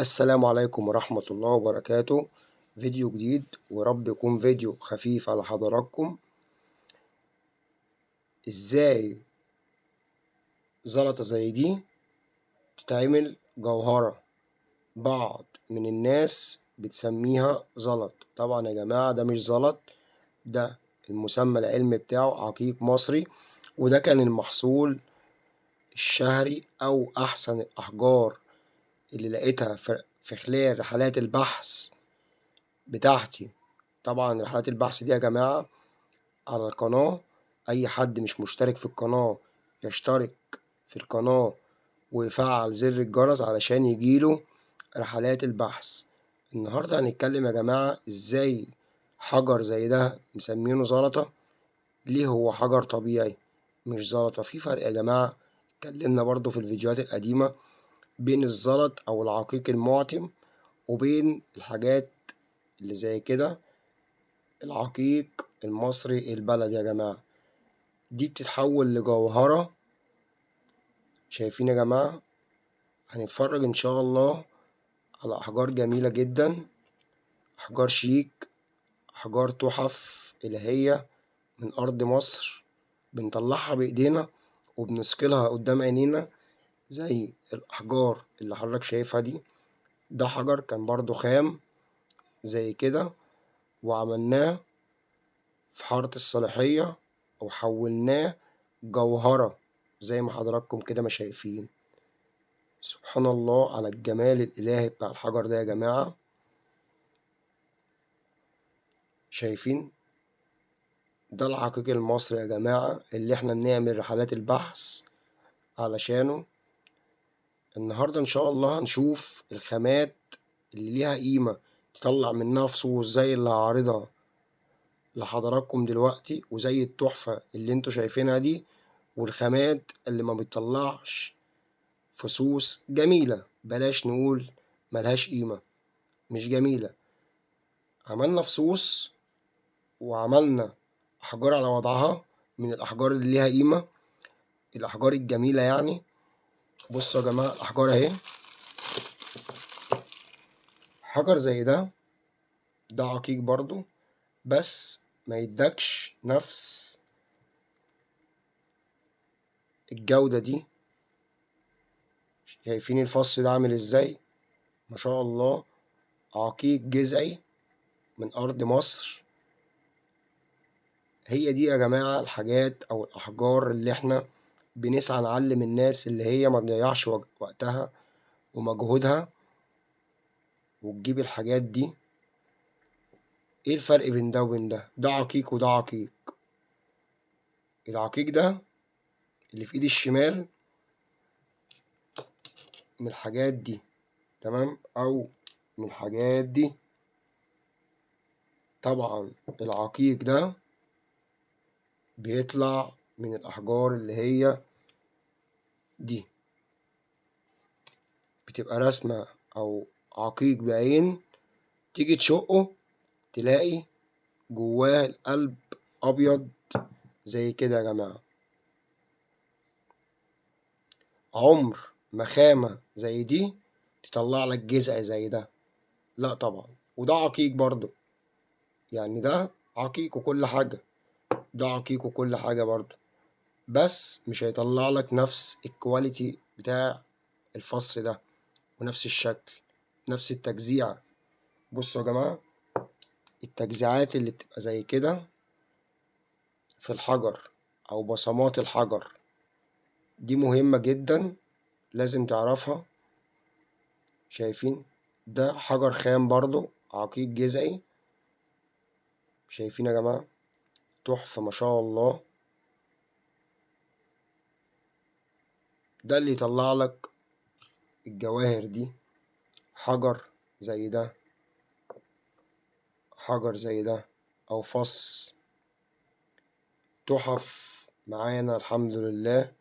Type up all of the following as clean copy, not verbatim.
السلام عليكم ورحمة الله وبركاته. فيديو جديد ورب يكون فيديو خفيف على حضراتكم. ازاي زلطة زي دي تتعمل جوهرة؟ بعض من الناس بتسميها زلط. طبعا يا جماعة ده مش زلط، ده المسمى العلمي بتاعه عقيق مصري، وده كان المحصول الشهري أو أحسن الأحجار اللي لقيتها في خلال رحلات البحث بتاعتي. طبعا رحلات البحث دي يا جماعة على القناة، أي حد مش مشترك في القناة يشترك في القناة ويفعل زر الجرس علشان يجيله رحلات البحث. النهاردة هنتكلم يا جماعة ازاي حجر زي ده مسمينه زلطة. ليه هو حجر طبيعي مش زلطة؟ في فرق يا جماعة. اتكلمنا برضو في الفيديوهات القديمة بين الزلط أو العقيق المعتم وبين الحاجات اللي زي كده العقيق المصري البلد. يا جماعة دي بتتحول لجوهرة. شايفين يا جماعة؟ هنتفرج إن شاء الله على أحجار جميلة جدا، أحجار شيك، أحجار تحف إلهية من أرض مصر، بنطلعها بإيدينا وبنسقلها قدام عينينا زي الأحجار اللي حضرتك شايفها دي. ده حجر كان برضو خام زي كده، وعملناه في حارة الصالحية وحولناه جوهرة زي ما حضراتكم كده ما شايفين. سبحان الله على الجمال الإلهي بتاع الحجر ده يا جماعة. شايفين؟ ده العقيق المصري يا جماعة اللي احنا بنعمل رحلات البحث علشانه. النهاردة إن شاء الله هنشوف الخامات اللي ليها قيمة تطلع منها فصوص زي اللي هعرضها لحضراتكم دلوقتي، وزي التحفة اللي انتوا شايفينها دي، والخامات اللي ما بتطلعش فصوص جميلة. بلاش نقول ملهاش قيمة، مش جميلة. عملنا فصوص وعملنا أحجار على وضعها من الأحجار اللي ليها قيمة، الأحجار الجميلة يعني. بصوا يا جماعة الأحجار أهي. حجر زي ده عقيق برضو، بس ما يدكش نفس الجودة دي. شايفين الفص ده عامل ازاي؟ ما شاء الله، عقيق جذعي من أرض مصر. هي دي يا جماعة الحاجات أو الأحجار اللي احنا بنسعى نعلم الناس اللي هي ما تضيعش وقتها ومجهودها وتجيب الحاجات دي. ايه الفرق بين ده وبين ده؟ ده عقيق وده عقيق. العقيق ده اللي في ايد الشمال من الحاجات دي، تمام، او من الحاجات دي. طبعا العقيق ده بيطلع من الأحجار اللي هي دي، بتبقى رسمة أو عقيق بعين، تيجي تشقه تلاقي جواه القلب أبيض زي كده يا جماعة. عمر ما خامة زي دي تطلع لك جذع زي ده، لا طبعا. وده عقيق برضو، يعني ده عقيق وكل حاجة، ده عقيق وكل حاجة برضو، بس مش هيطلع لك نفس الكواليتي بتاع الفص ده ونفس الشكل، نفس التجزيع. بصوا يا جماعة التجزيعات اللي بتبقى زي كده في الحجر أو بصمات الحجر دي مهمة جدا، لازم تعرفها. شايفين؟ ده حجر خام برضو عقيق جذعي. شايفين يا جماعة؟ تحفة ما شاء الله. ده اللي يطلع لك الجواهر دي. حجر زي ده، حجر زي ده، أو فص تحف معانا الحمد لله.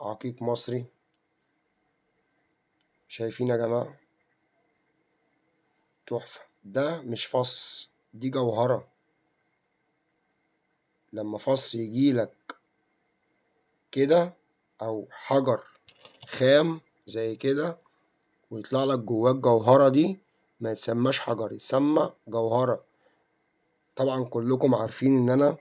عقيق مصري. شايفين يا جماعة؟ تحفة. ده مش فص، دي جوهرة. لما فص يجيلك كده أو حجر خام زي كده، ويطلع لك جواه الجوهرة دي، ما يتسماش حجر، يتسمى جوهرة. طبعا كلكم عارفين ان انا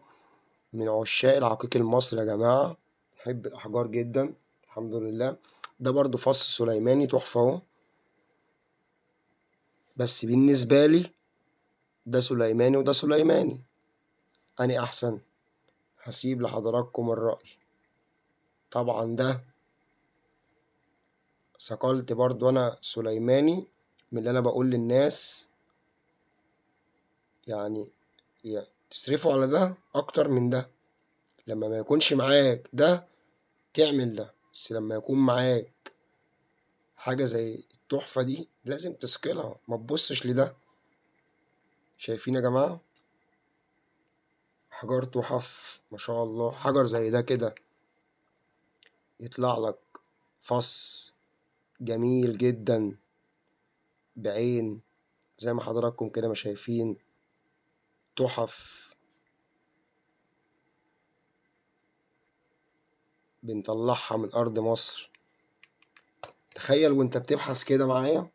من عشاق العقيق المصري يا جماعة، بحب الأحجار جدا الحمد لله. ده برضو فص سليماني تحفة اهو، بس بالنسبة لي ده سليماني وده سليماني، أني أحسن؟ هسيب لحضراتكم الرأي. طبعا ده صقلت برضو أنا سليماني، من اللي أنا بقول للناس يعني تصرفوا على ده أكتر من ده. لما ما يكونش معاك ده تعمل ده، بس لما يكون معاك حاجة زي التحفة دي لازم تسقلها، ما تبصش لده. شايفين يا جماعة؟ حجر تحف ما شاء الله. حجر زي ده كده يطلع لك فص جميل جدا بعين، زي ما حضراتكم كده ما شايفين، تحف بنطلعها من أرض مصر. تخيل وانت بتبحث كده معايا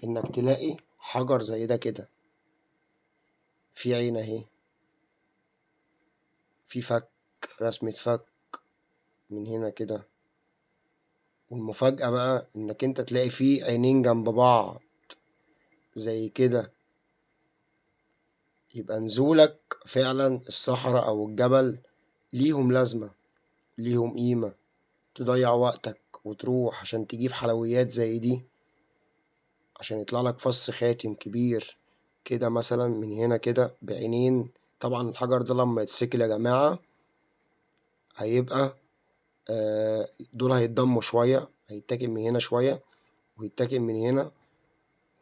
انك تلاقي حجر زي ده كده، في عين اهي، في فك، رسمة فك من هنا كده. والمفاجأة بقى انك انت تلاقي فيه عينين جنب بعض زي كده. يبقى نزولك فعلا الصحراء او الجبل ليهم لازمة، ليهم قيمة. تضيع وقتك وتروح عشان تجيب حلويات زي دي، عشان يطلع لك فص خاتم كبير كده مثلا من هنا كده بعينين. طبعا الحجر ده لما يتسكل يا جماعة هيبقى دول هيتضموا شوية، هيتاكل من هنا شوية ويتاكل من هنا،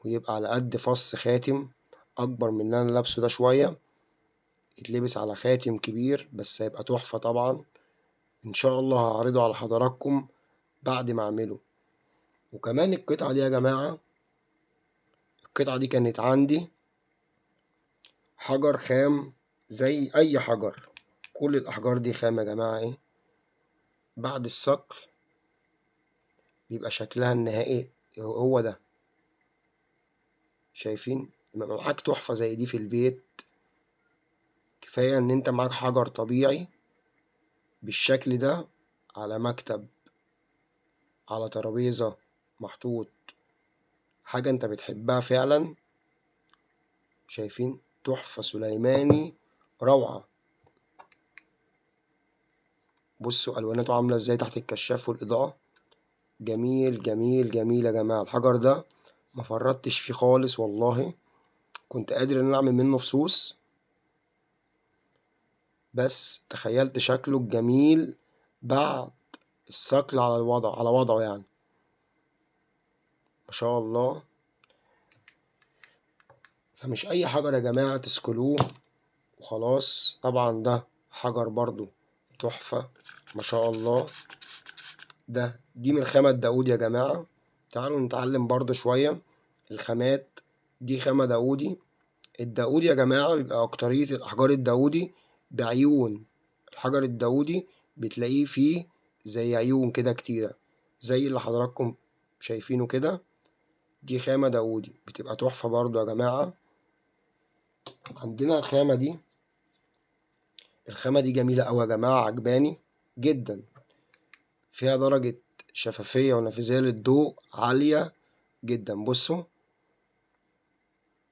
ويبقى على قد فص خاتم أكبر من اللي أنا لابسه ده شوية، يتلبس على خاتم كبير، بس هيبقى تحفة طبعا. إن شاء الله هعرضه على حضراتكم بعد ما أعمله. وكمان القطعة دي يا جماعة، القطعة دي كانت عندي حجر خام زي أي حجر. كل الأحجار دي خام يا جماعة. إيه بعد الصقل بيبقى شكلها النهائي هو ده. شايفين؟ لما معاك تحفة زي دي في البيت، كفاية إن أنت معاك حجر طبيعي بالشكل ده على مكتب، على ترابيزة، محطوط، حاجة أنت بتحبها فعلا. شايفين؟ تحفة سليماني روعة. بصوا ألواناته عاملة إزاي تحت الكشاف والإضاءة. جميل جميل جميل يا جماعة. الحجر ده ما فرطتش فيه خالص والله، كنت قادر إن أنا أعمل منه فصوص، بس تخيلت شكله الجميل بعد الصقل على الوضع، على وضعه يعني. ما شاء الله. فمش أي حجر يا جماعة تسكلوه وخلاص. طبعا ده حجر برضو تحفة ما شاء الله. دي من خامة داود يا جماعة. تعالوا نتعلم برضو شوية الخامات. دي خامة داودي. الداودي يا جماعة بيبقى أكترية الأحجار الداودي بعيون. الحجر الداودي بتلاقيه فيه زي عيون كده كتيرة، زي اللي حضراتكم شايفينه كده. دي خامة داودي بتبقى تحفة برضو يا جماعة. عندنا الخامة دي، الخامة دي جميلة أوي يا جماعة، عجباني جدا. فيها درجة شفافية ونفاذية للضوء عالية جدا. بصوا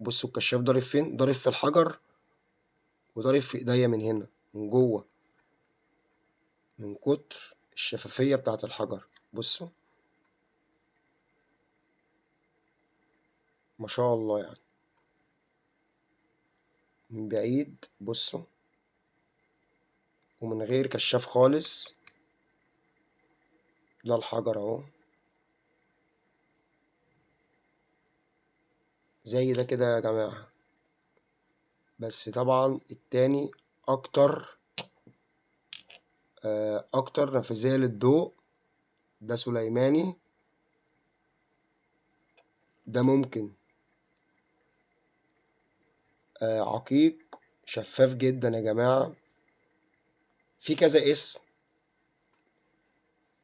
بصوا الكشاف ضارب فين، ضارب في الحجر وضارب في ايديا من هنا من جوه، من كتر الشفافية بتاعة الحجر. بصوا ما شاء الله يعني. من بعيد بصوا، ومن غير كشاف خالص، ده الحجر اهو زي ده كده يا جماعة. بس طبعا التاني اكتر اكتر نفاذية للضوء. ده سليماني. ده ممكن عقيق شفاف جدا يا جماعة. في كذا اسم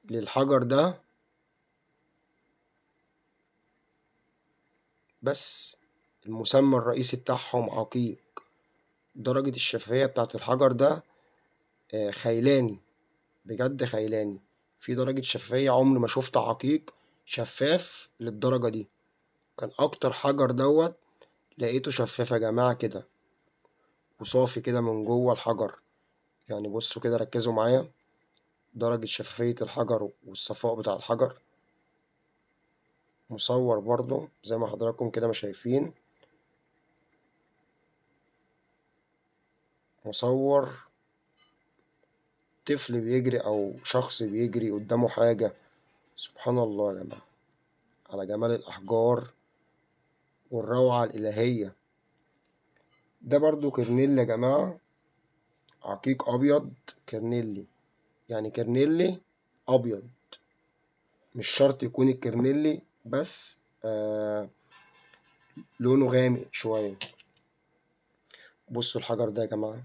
للحجر ده، بس المسمى الرئيسي بتاعهم عقيق. درجة الشفافية بتاعت الحجر ده خيلاني، بجد خيلاني. في درجة شفافية عمري ما شفت عقيق شفاف للدرجة دي. كان أكتر حجر دوت لقيته شفاف يا جماعة كده، وصافي كده من جوه الحجر. يعني بصوا كده، ركزوا معايا درجة شفافية الحجر والصفاء بتاع الحجر. مصور برضو زي ما حضراتكم كده ما شايفين، مصور طفل بيجري أو شخص بيجري قدامه حاجة. سبحان الله يا جماعة على جمال الأحجار والروعة الإلهية. ده برضو كرنيل يا جماعة، عقيق أبيض كرنيلي. يعني كرنيلي أبيض، مش شرط يكون الكرنيلي بس لونه غامق شوية. بصوا الحجر ده يا جماعة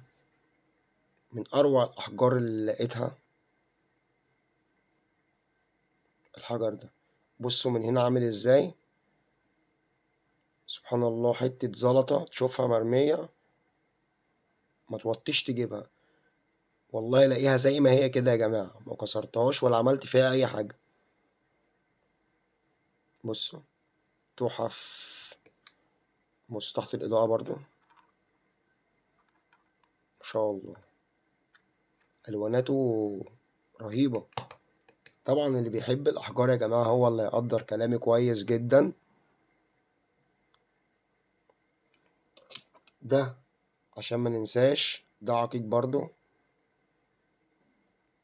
من أروع الأحجار اللي لقيتها. الحجر ده بصوا من هنا عامل ازاي، سبحان الله. حتة زلطة تشوفها مرمية ما توطيش تجيبها، والله لاقيها زي ما هي كده يا جماعة، ما كسرتهاش ولا عملت فيها أي حاجة. بصوا تحف. بص تحت الإضاءة برضو ما شاء الله، ألواناته رهيبة. طبعا اللي بيحب الأحجار يا جماعة هو اللي يقدر كلامي كويس جدا. ده عشان ما ننساش، ده عقيق برضو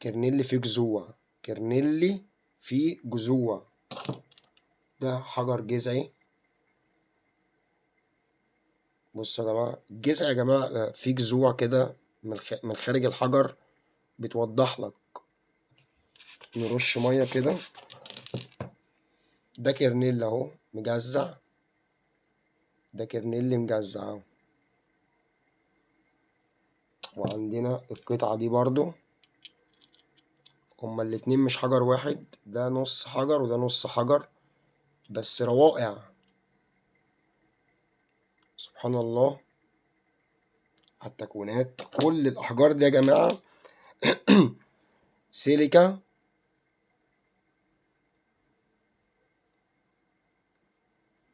كرنيلي فيه جذوع، كرنيلي فيه جذوع. ده حجر جذعي. بصوا يا جماعة الجذع يا جماعة فيه جذوع كده من خارج الحجر بتوضح لك. نرش مية كده. ده كرنيل اهو مجزع، ده كرنيل مجزع اهو. وعندنا القطعة دي برضو، هما الاتنين مش حجر واحد، ده نص حجر وده نص حجر، بس روائع. سبحان الله على التكوينات. كل الأحجار دي يا جماعة سيليكا،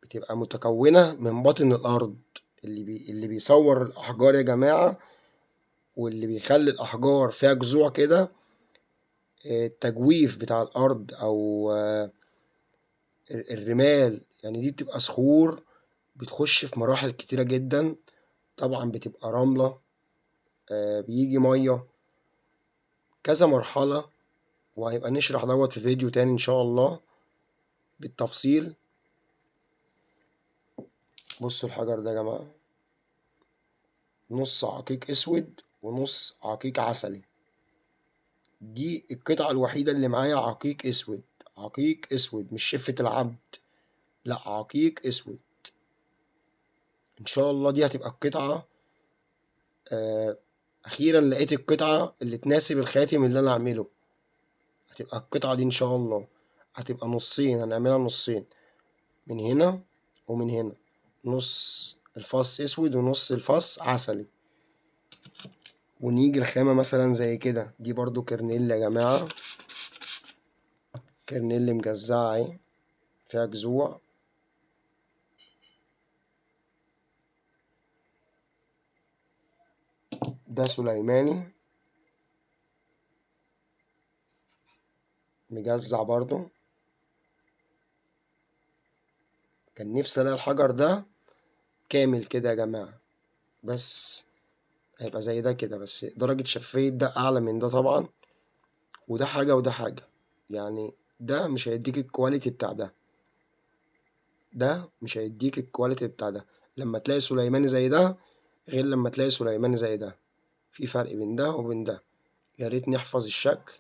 بتبقى متكونة من باطن الأرض. اللي بيصور الأحجار يا جماعة واللي بيخلي الأحجار فيها جذوع كده، التجويف بتاع الأرض أو الرمال. يعني دي بتبقى صخور بتخش في مراحل كتيرة جدا. طبعا بتبقى رملة، بيجي مية، كذا مرحلة. وهيبقى نشرح دوت في فيديو تاني إن شاء الله بالتفصيل. بصوا الحجر ده يا جماعة نص عقيق أسود ونص عقيق عسلي. دي القطعة الوحيدة اللي معايا عقيق أسود، عقيق أسود مش شفة العبد، لأ عقيق أسود. إن شاء الله دي هتبقى القطعة. أخيرا لقيت القطعة اللي تناسب الخاتم اللي أنا أعمله. هتبقى القطعة دي إن شاء الله هتبقى نصين، هنعملها نصين، من هنا ومن هنا، نص الفص أسود ونص الفص عسلي. ونيجي الخامة مثلا زي كده، دي برضو كرنيل يا جماعة، كرنيل مجزعة اهي فيها جذوع. ده سليماني مجزع برضو. كان نفسي الاقي الحجر ده كامل كده يا جماعة، بس هيبقى زي ده كده، بس درجة شفافية ده أعلى من ده طبعا. وده حاجة وده حاجة، يعني ده مش هيديك الكواليتي بتاع ده، ده مش هيديك الكواليتي بتاع ده. لما تلاقي سليماني زي ده غير لما تلاقي سليماني زي ده، في فرق بين ده وبين ده. يا ريت نحفظ الشكل.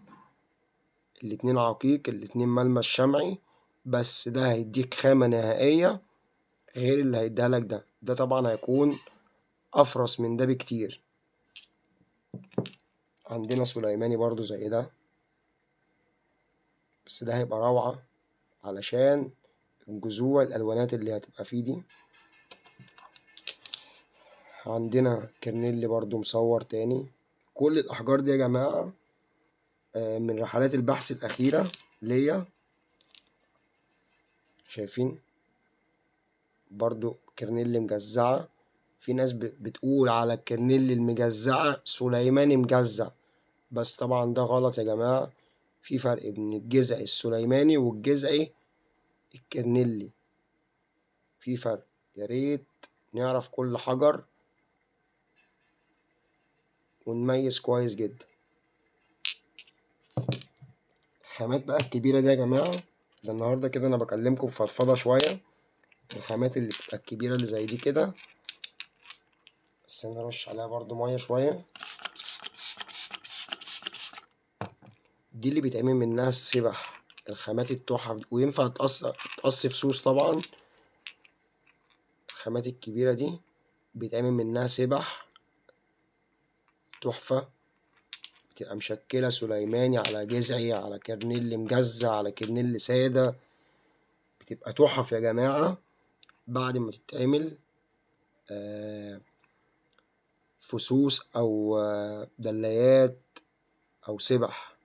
الاتنين عقيق، الاتنين ملمس شمعي، بس ده هيديك خامة نهائية غير اللي هيديها لك ده. ده طبعا هيكون أفرس من ده بكتير. عندنا سليماني برضو زي ده، بس ده هيبقى روعة علشان الجذوع الألوانات اللي هتبقى فيه دي. عندنا كرنيلي برضو مصور تاني. كل الأحجار دي يا جماعة من رحلات البحث الأخيرة ليا. شايفين برضو كرنيلي مجزعة. في ناس بتقول على الكرنيلي المجزعة سليماني مجزع، بس طبعا ده غلط يا جماعة. في فرق بين الجذعي السليماني والجذعي الكرنيلي، في فرق. يا ريت نعرف كل حجر ونميز كويس جدا. الخامات بقى الكبيرة دي يا جماعة، ده النهاردة كده أنا بكلمكم فضفضة شوية. الخامات اللي بتبقى الكبيرة اللي زي دي كده، بس نرش عليها برضو مية شوية. دي اللي بيتعمل منها السبح، الخامات التحف دي، وينفع تقص فصوص طبعا. الخامات الكبيرة دي بيتعمل منها سبح تحفة، بتبقى مشكلة سليماني على جذعي على كرنيل مجزع على كرنيل سادة، بتبقى تحف يا جماعة بعد ما تتعمل فصوص أو دلايات أو سبح.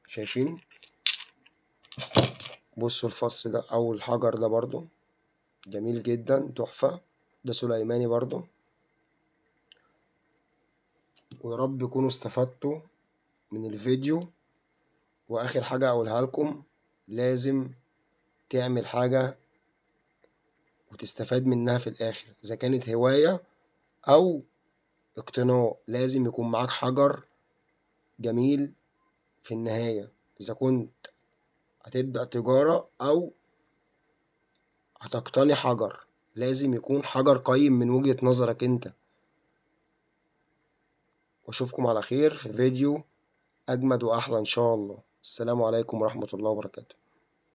شايفين؟ بصوا الفص ده أو الحجر ده برضو جميل جدا تحفة، ده سليماني برضو. ويا رب يكونوا استفدتوا من الفيديو. وآخر حاجة أقولها لكم، لازم تعمل حاجة وتستفاد منها في الآخر، إذا كانت هواية أو اقتناء. لازم يكون معاك حجر جميل في النهاية، إذا كنت هتبدأ تجارة أو هتقتني حجر، لازم يكون حجر قيم من وجهة نظرك أنت. وأشوفكم على خير في فيديو أجمد وأحلى إن شاء الله. السلام عليكم ورحمة الله وبركاته.